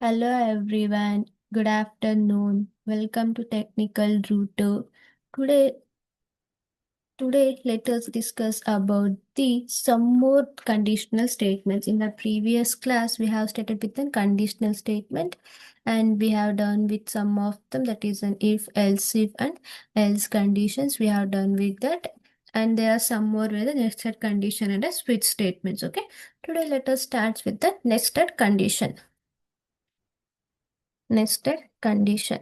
Hello everyone, good afternoon. Welcome to Technical Router. Today, today let us discuss about the some more conditional statements. In the previous class, we have started with a conditional statement, and we have done with some of them, that is an if, and else conditions. We have done with that, and there are some more with the nested condition and a switch statements. Okay, today let us start with the nested condition. Nested condition.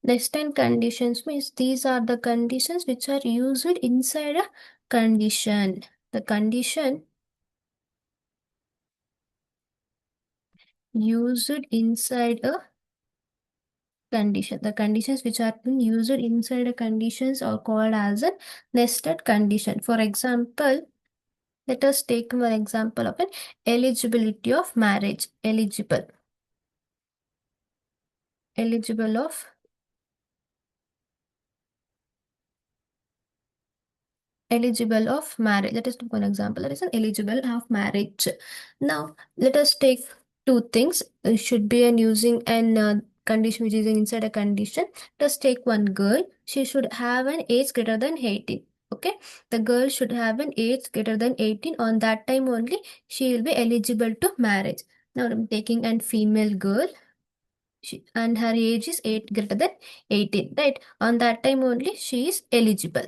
Nested conditions means these are the conditions which are used inside a condition. The condition used inside a condition. The conditions which are being used inside a conditions are called as a nested condition. For example, let us take one example of an eligibility of marriage. Eligible of marriage. Let us take one example. That is an eligible of marriage. Now, let us take two things. Should be an using an condition which is inside a condition. Let us take one girl. She should have an age greater than 18. Okay, the girl should have an age greater than 18. On that time only, she will be eligible to marriage. Now, I'm taking an female girl. And her age is 8 greater than 18, right? On that time only, she is eligible.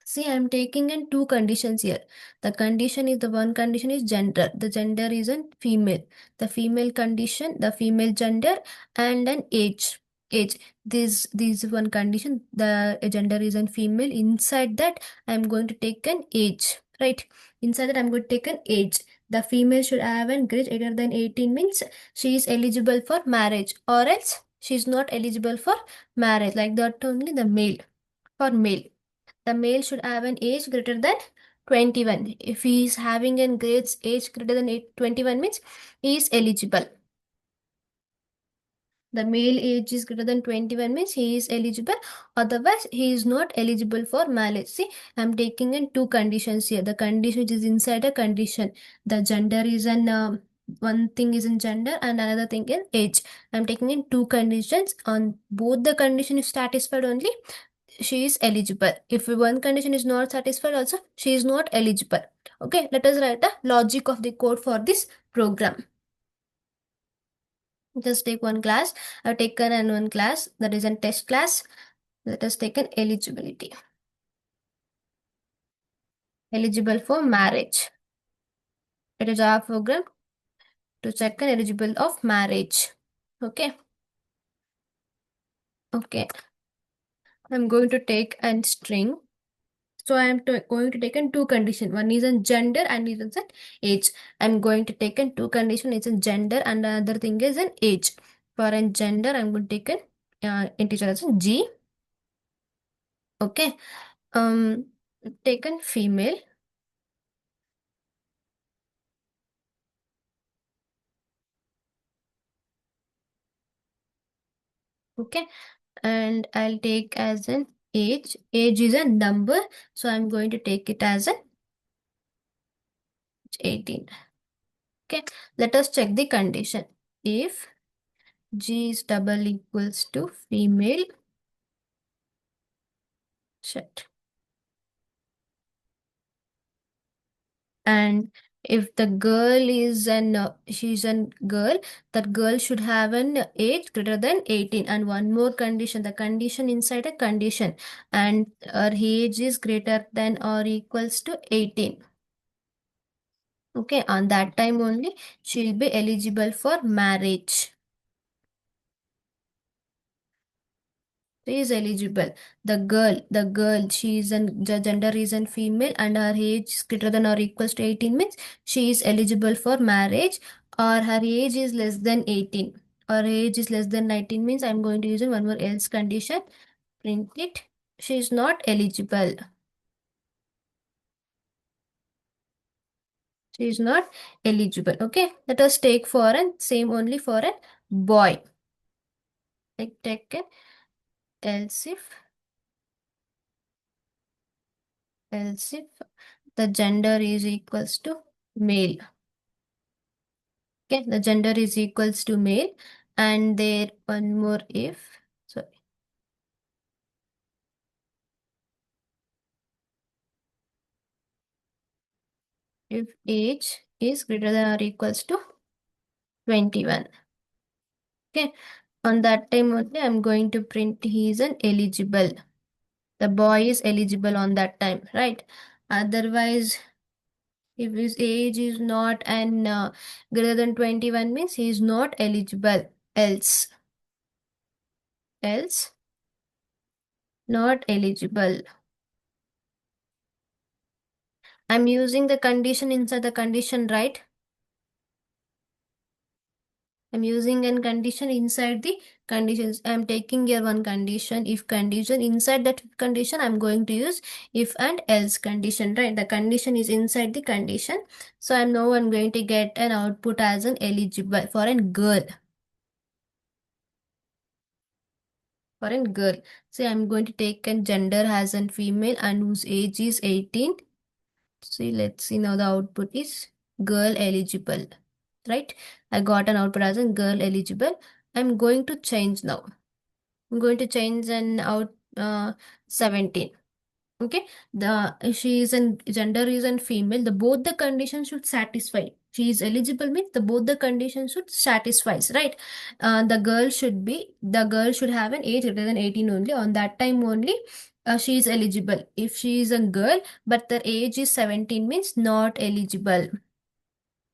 See, I'm taking in two conditions here. The condition is the one condition is gender. The gender is a female. The female condition, the female gender, and an age. Age. This one condition. The gender is a female. Inside that, I'm going to take an age. Right. Inside that, I'm going to take an age. The female should have an age greater than 18 means she is eligible for marriage, or else she is not eligible for marriage. Like that only the male. For male, the male should have an age greater than 21. If he is having an age greater than 21 means he is eligible. The male age is greater than 21 means he is eligible. Otherwise, he is not eligible for marriage. See, I'm taking in two conditions here. The condition which is inside a condition. The gender is an one thing is in gender and another thing in age. I'm taking in two conditions. On both the condition is satisfied only, she is eligible. If one condition is not satisfied also, she is not eligible. Okay, let us write the logic of the code for this program. Just take one class. I've taken an one class, that is a test class. Let us take an eligibility. Eligible for marriage. It is our program to check an eligible of marriage. Okay. Okay. I'm going to take a string. So I am going to take in two conditions. One is in gender and is in age. I'm going to take in two conditions. It's in gender and another thing is in age. For in gender, I'm going to take in integer as in G. Okay. Taken female. Okay. And I'll take as an age. Age is a number. So I'm going to take it as an 18. Okay. Let us check the condition. If G is double equals to female, shit. And if the girl is she's a girl, that girl should have an age greater than 18. And one more condition, the condition inside a condition, and her age is greater than or equals to 18. Okay, on that time only she'll be eligible for marriage. She is eligible. The girl, she is the gender is a female and her age is greater than or equals to 18 means she is eligible for marriage, or her age is less than 18 or age is less than 19 means I'm going to use one more else condition. Print it. She is not eligible. She is not eligible. Okay. Let us take for an same only for a boy. Like take an else if the gender is equals to male. Okay, the gender is equals to male, and there one more if. Sorry. If age is greater than or equals to 21. Okay, on that time only I'm going to print he is an eligible. The boy is eligible on that time, right? Otherwise, if his age is not an greater than 21 means he is not eligible. Else not eligible. I'm using the condition inside the condition, right? I'm using a condition inside the conditions. I'm taking here one condition, if condition. Inside that condition, I'm going to use if and else condition, right? The condition is inside the condition. So I'm going to get an output as an eligible for a girl. For a girl. So I'm going to take a gender as a female and whose age is 18. See, let's see now the output is girl eligible, right? I got an output as a girl eligible. I'm going to change now. I'm going to change an out 17. Okay, the she is an gender is an female. The both the conditions should satisfy. She is eligible means the both the conditions should satisfies, right? The girl should have an age greater than 18 only. On that time only, she is eligible. If she is a girl but the age is 17 means not eligible.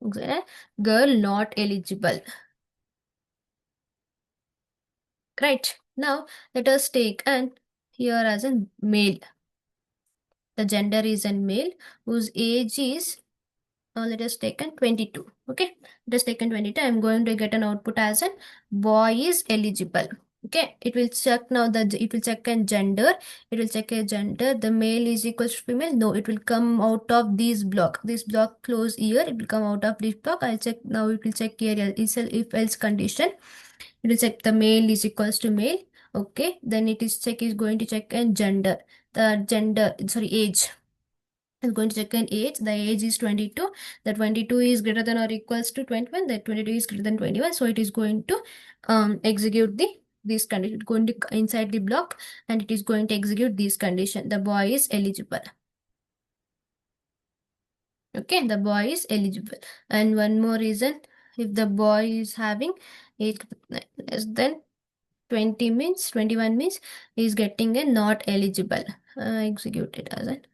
Okay? Girl not eligible. Right. Now let us take an here as a male. The gender is a male whose age is let us take an 22. Okay, let us take an 22. I'm going to get an output as a boy is eligible. Okay, it will check now it will check a gender. It will check a gender. The male is equals to female. No, it will come out of this block. This block close here. It will come out of this block. I'll check now. It will check here if else condition. It will check the male is equals to male. Okay, then it is going to check a gender. The gender, sorry, age. Is going to check an age. The age is 22. The 22 is greater than or equals to 21. The 22 is greater than 21. So it is going to execute this condition. Going to inside the block and it is going to execute this condition. The boy is eligible. Okay, the boy is eligible. And one more reason, if the boy is having age less than 20 means 21 means he is getting a not eligible. Execute it as an.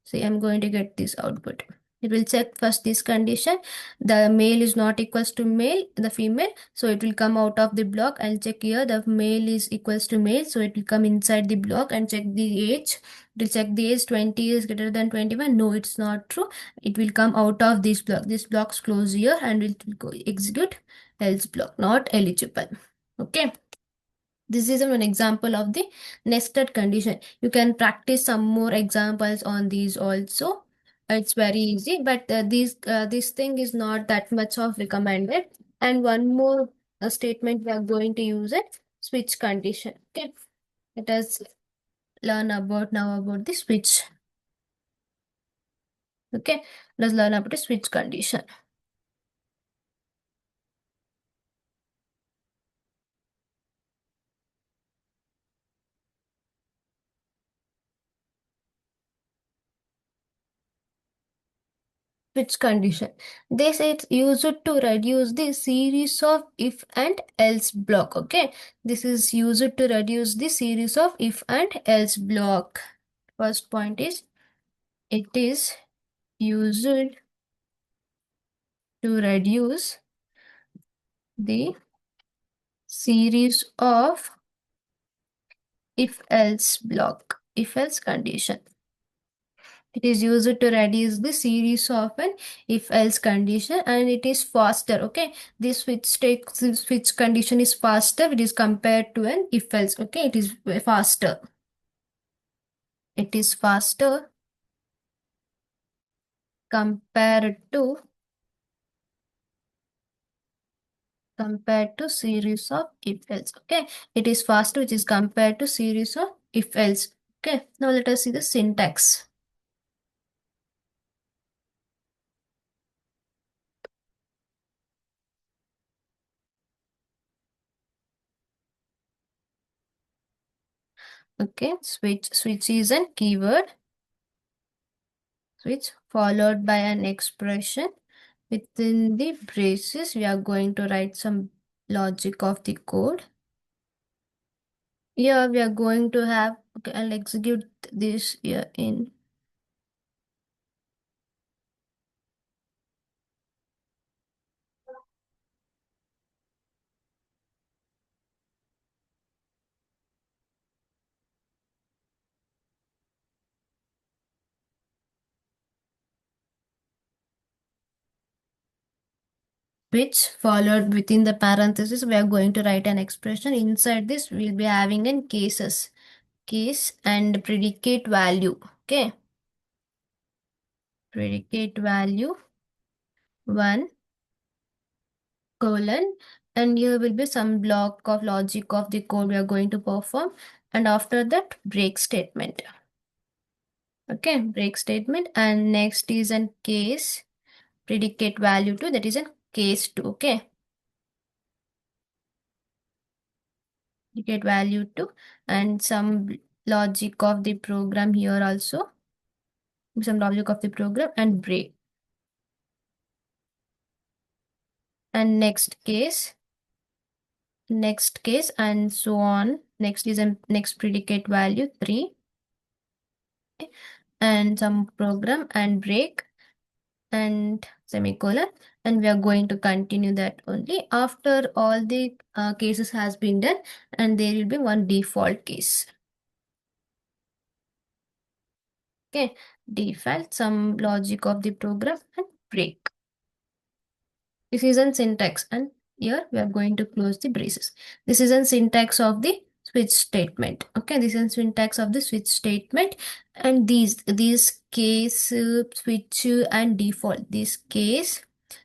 See, I'm going to get this output. It will check first this condition. The male is not equals to male, the female. So it will come out of the block. I'll check here. The male is equals to male. So it will come inside the block and check the age. It will check the age. 20 is greater than 21. No, it's not true. It will come out of this block. This block's close here and it will go execute else block. Not eligible. Okay. This is an example of the nested condition. You can practice some more examples on these also. It's very easy, but this thing is not that much of recommended. And one more statement we are going to use it, switch condition. Okay, let us learn about now about the switch. Okay, let's learn about the switch condition. Switch condition. They say it's used to reduce the series of if and else block. Okay, this is used to reduce the series of if and else block. First point is it is used to reduce the series of if else block, if else condition. It is used to reduce the series of an if else condition and it is faster. Okay, this switch condition is faster. It is compared to an if else. Okay, it is faster. It is faster compared to series of if else. Okay, it is faster which is compared to series of if else. Okay, now let us see the syntax. Okay, switch is a keyword, switch followed by an expression. Within the braces, we are going to write some logic of the code. Here we are going to have, okay, I'll execute this here in which followed within the parenthesis. We are going to write an expression. Inside this, we'll be having in cases, case and predicate value. Okay, predicate value 1 colon, and here will be some block of logic of the code we are going to perform, and after that break statement. Okay, break statement, and next is a case predicate value 2, that is a case 2. Okay, predicate value 2, and some logic of the program here also, some logic of the program, and break, and next case, and so on. Next is a next predicate value 3, and some program and break and semicolon, and we are going to continue that only after all the cases has been done, and there will be one default case. Okay, default, some logic of the program, and break. This is a syntax, and here we are going to close the braces. This is a syntax of the switch statement. Okay, this is syntax of the switch statement, and these case, switch, and default. This case,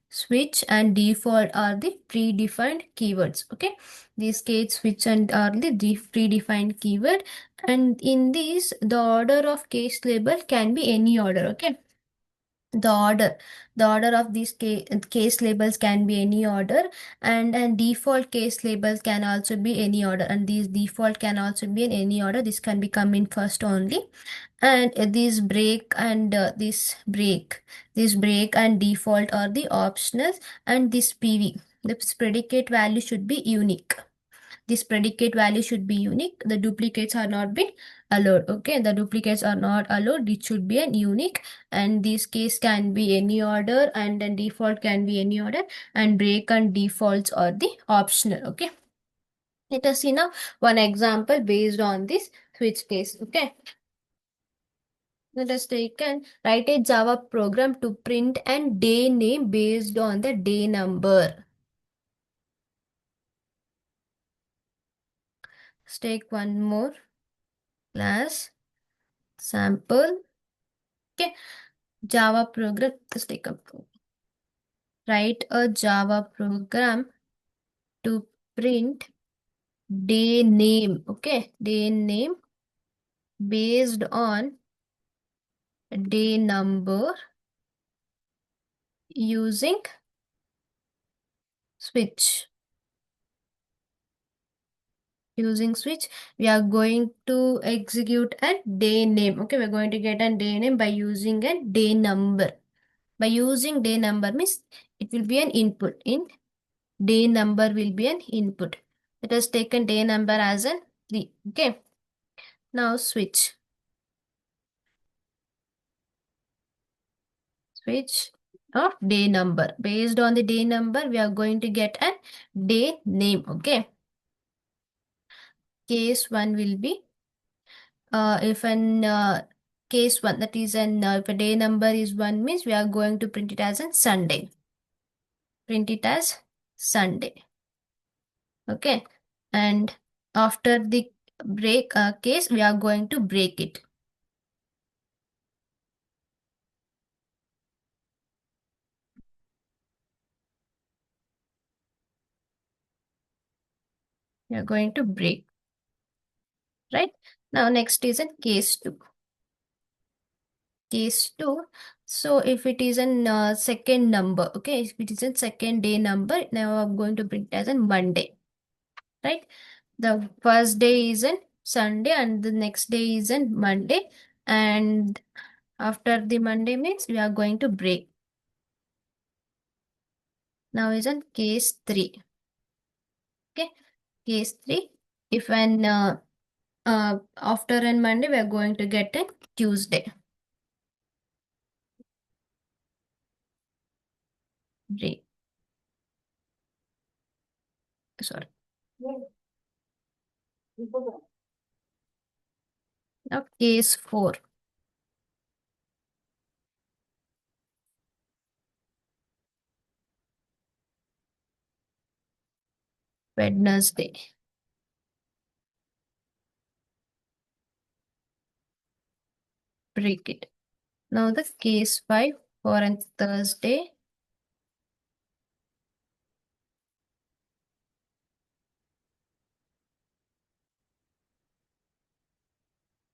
switch, and default are the predefined keywords. Okay, these case, switch, and are the predefined keyword, and in these the order of case label can be any order. Okay, the order the order of these case labels can be any order, and default case labels can also be any order, and these default can also be in any order. This can become in first only, and this break and this break and default are the optionals, and this PV, this predicate value should be unique. This predicate value should be unique. The duplicates are not been allowed. Okay, the duplicates are not allowed. It should be an unique, and this case can be any order, and then default can be any order, and break and defaults are the optional. Okay, let us see now one example based on this switch case. Okay, let us take and write a Java program to print and day name based on the day number. Let's take one more class sample. Okay, Java program. Let's take a write a Java program to print day name. Okay, day name based on day number using switch. Using switch, we are going to execute a day name. Okay, we're going to get a day name by using a day number. By using day number means it will be an input. In day number will be an input. Let us take a day number as a 3. Okay, now switch of day number. Based on the day number, we are going to get a day name. Okay, case 1 will be if an case 1, that is an if a day number is 1 means we are going to print it as a Sunday. Print it as Sunday. Okay, and after the break case, we are going to break it. We are going to break. Right, now next is a case 2. Case 2. So if it is a second number, okay, if it is a second day number, now I'm going to print it as a Monday. Right, the first day is a Sunday, and the next day is in Monday, and after the Monday means we are going to break. Now is in case 3. Okay, case 3. If an after and Monday we are going to get a Tuesday. Break. Sorry. Now case 4. Wednesday. Break it. Now the case 5 for a Thursday.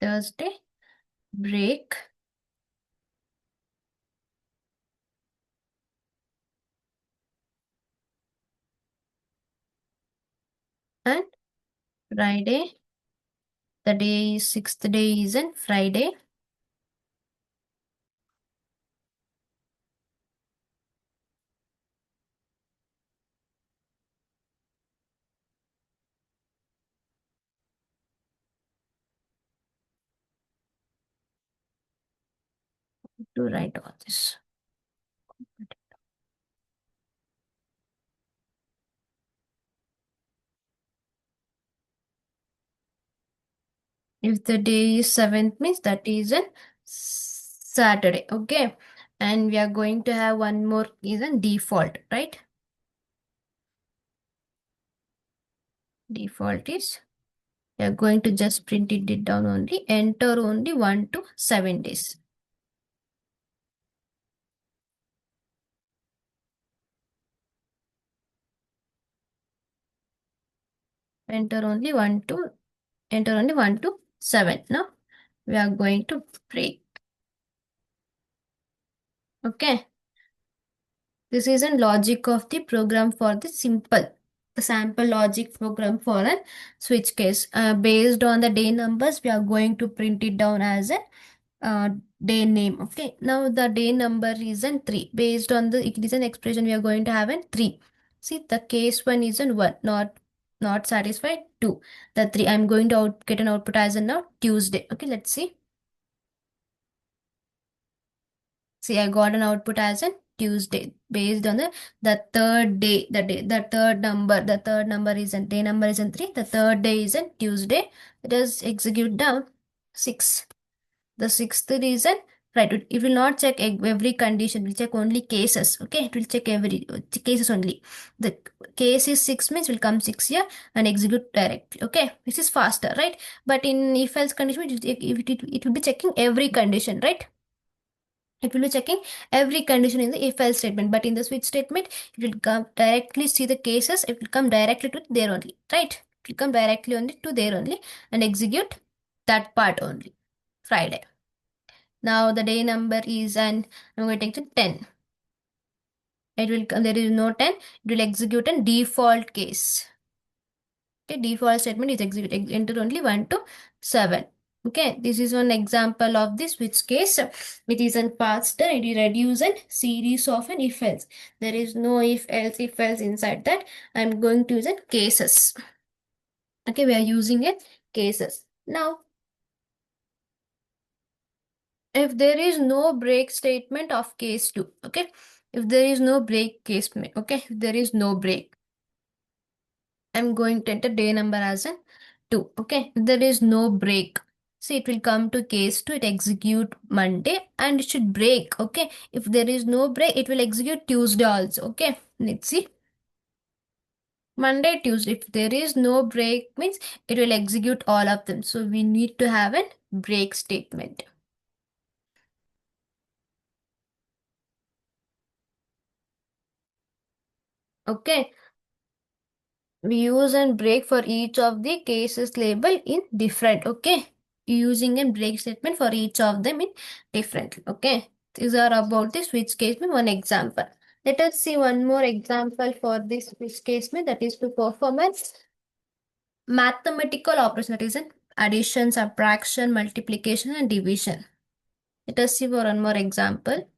Thursday. Break. And Friday. The day is 6th day is in Friday. To write all this. If the day is 7th means that is a Saturday. Okay. And we are going to have one more is a default, right? Default is we are going to just print it down only. Enter only 1 to 7 days. Enter only 1 to 7. Now we are going to break. Okay. This is a logic of the program for the sample logic program for a switch case. Based on the day numbers, we are going to print it down as a day name. Okay. Now the day number is an 3. Based on the it is an expression, we are going to have an 3. See, the case 1 is an 1, not satisfied 2. The 3, I'm going to get an output as a now Tuesday. Okay, let's see. See, I got an output as a Tuesday based on the third day, the third number is a day number is in 3. The third day is a Tuesday. Let us execute down 6. The sixth reason, right? It will not check every condition. It will check only cases. Okay, it will check every cases only. The case is 6 means will come 6 here and execute directly. Okay, this is faster, right? But in if else condition, it will be checking every condition, right? It will be checking every condition in the if else statement, but in the switch statement, it will come directly see the cases. It will come directly to there only, right? It will come directly only to there only and execute that part only. Friday. Now the day number is and I'm going to take the 10. It will come, there is no 10. It will execute a default case. Okay, default statement is enter only 1 to 7. Okay, this is one example of the switch case. It is a faster, it is reduce a series of an if else. There is no if else inside that. I'm going to use a cases. Okay, we are using it cases. Now, if there is no break statement of case 2, okay, if there is no break case, okay, if there is no break, I'm going to enter day number as a 2. Okay, if there is no break, see it will come to case 2, it execute Monday and it should break. Okay, if there is no break, it will execute Tuesday also. Okay, let's see. Monday, Tuesday. If there is no break means it will execute all of them. So we need to have a break statement. Okay, we use and break for each of the cases label in different. Okay, using a break statement for each of them in different. Okay, these are about the switch case. One example. Let us see one more example for this switch case, that is to perform a mathematical operation, that is an addition, subtraction, multiplication, and division. Let us see for one more example.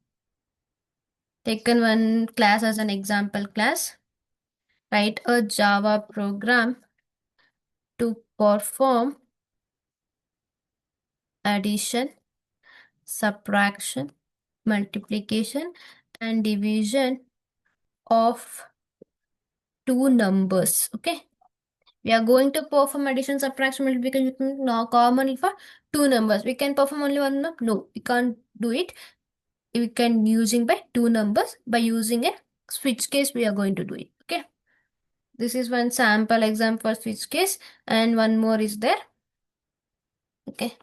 Taken one class as an example class. Write a Java program to perform addition, subtraction, multiplication, and division of two numbers. Okay. We are going to perform addition, subtraction, multiplication now commonly for two numbers. We can perform only one number? No, we can't do it. We can using by two numbers. By using a switch case, we are going to do it. Okay. This is one sample example for switch case, and one more is there. Okay.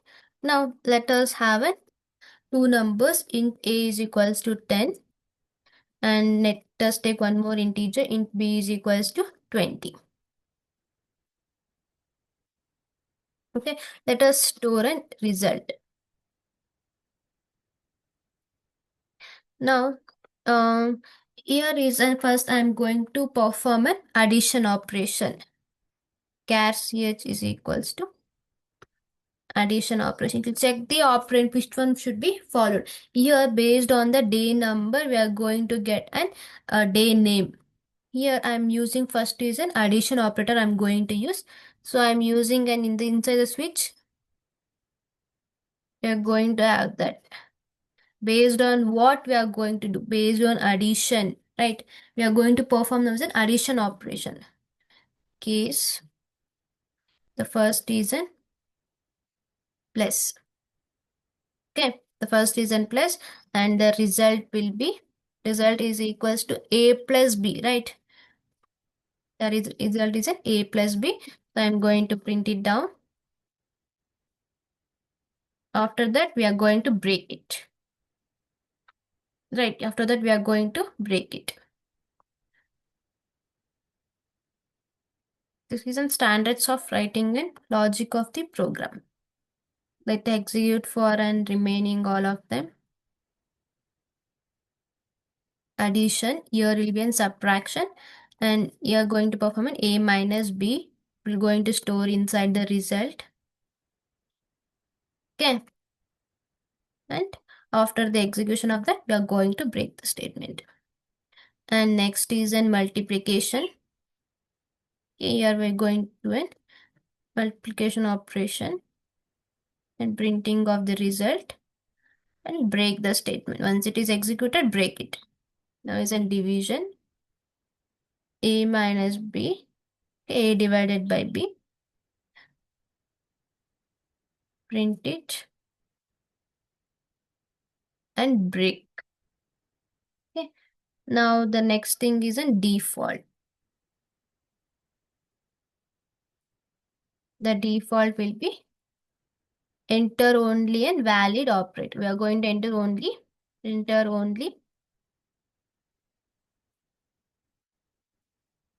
Now let us have it. Two numbers, int a is equals to 10, and let us take one more integer, int b is equals to 20. Okay, let us store a result. Now, here is first I'm going to perform an addition operation. Char ch is equals to addition operation. To check the operand, which one should be followed. Here, based on the day number, we are going to get an day name. Here I'm using first is an addition operator I'm going to use. So I'm using an inside the switch. We are going to have that. Based on what we are going to do, based on addition, right? We are going to perform an addition operation. Case, the first is an plus. Okay, the first is an plus, and the result will be, result is equals to a plus b, right? The result is an a plus b. So I'm going to print it down. After that, we are going to break it. Right, after that, we are going to break it. This is a standards of writing and logic of the program. Let execute for and remaining all of them. Addition, here will be a subtraction, and you are going to perform an a minus b. We're going to store inside the result. Okay. And after the execution of that, we are going to break the statement. And next is a multiplication. Okay, here we're going to a multiplication operation and printing of the result and break the statement. Once it is executed, break it. Now is a division. A minus b, a divided by b. Print it and break. Okay. Now the next thing is a default. The default will be enter only and valid operator. We are going to enter only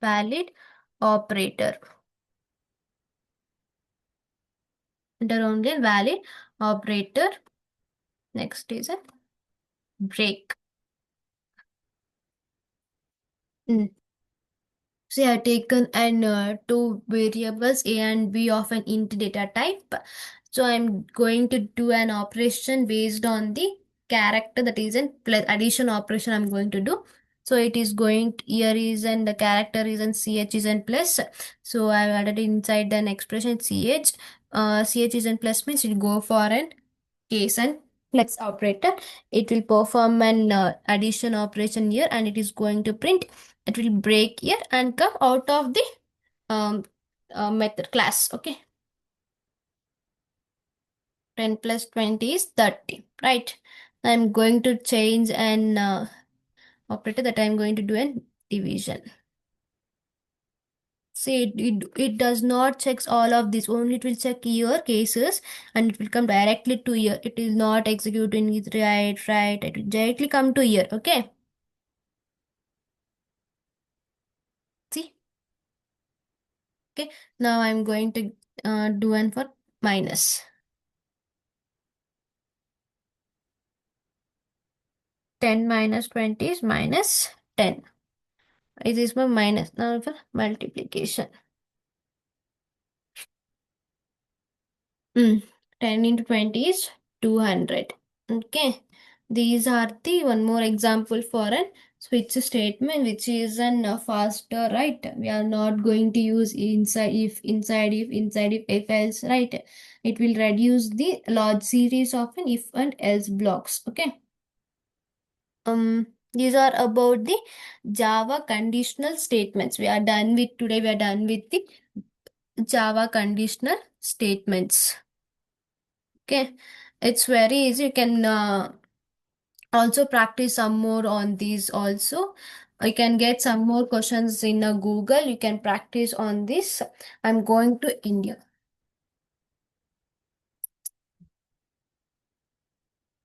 valid operator. Enter only and valid operator. Next is a break. So I have taken an two variables a and b of an int data type. So I'm going to do an operation based on the character, that is in plus addition operation I'm going to do. So it is going to, here is and the character is in ch is in plus. So I've added inside an expression ch. Ch is in plus means it go for an case and plus operator. It will perform an addition operation here, and it is going to print. It will break here and come out of the method class. Okay. 10 plus 20 is 30, right? I'm going to change an operator that I'm going to do a division. See, it does not checks all of this. Only it will check your cases, and it will come directly to here. It is not executing it right. It will directly come to here. Okay. See. Okay. Now I'm going to do one for minus. 10 minus 20 is minus 10. It is my minus. Now for multiplication. Mm, 10 into 20 is 200. Okay. These are the one more example for an switch statement, which is an faster, right? We are not going to use inside if else, right? It will reduce the large series of an if and else blocks. Okay. These are about the Java conditional statements. We are done with today. We are done with the Java conditional statements. Okay, it's very easy. You can also practice some more on these also. You can get some more questions in Google. You can practice on this. I'm going to India.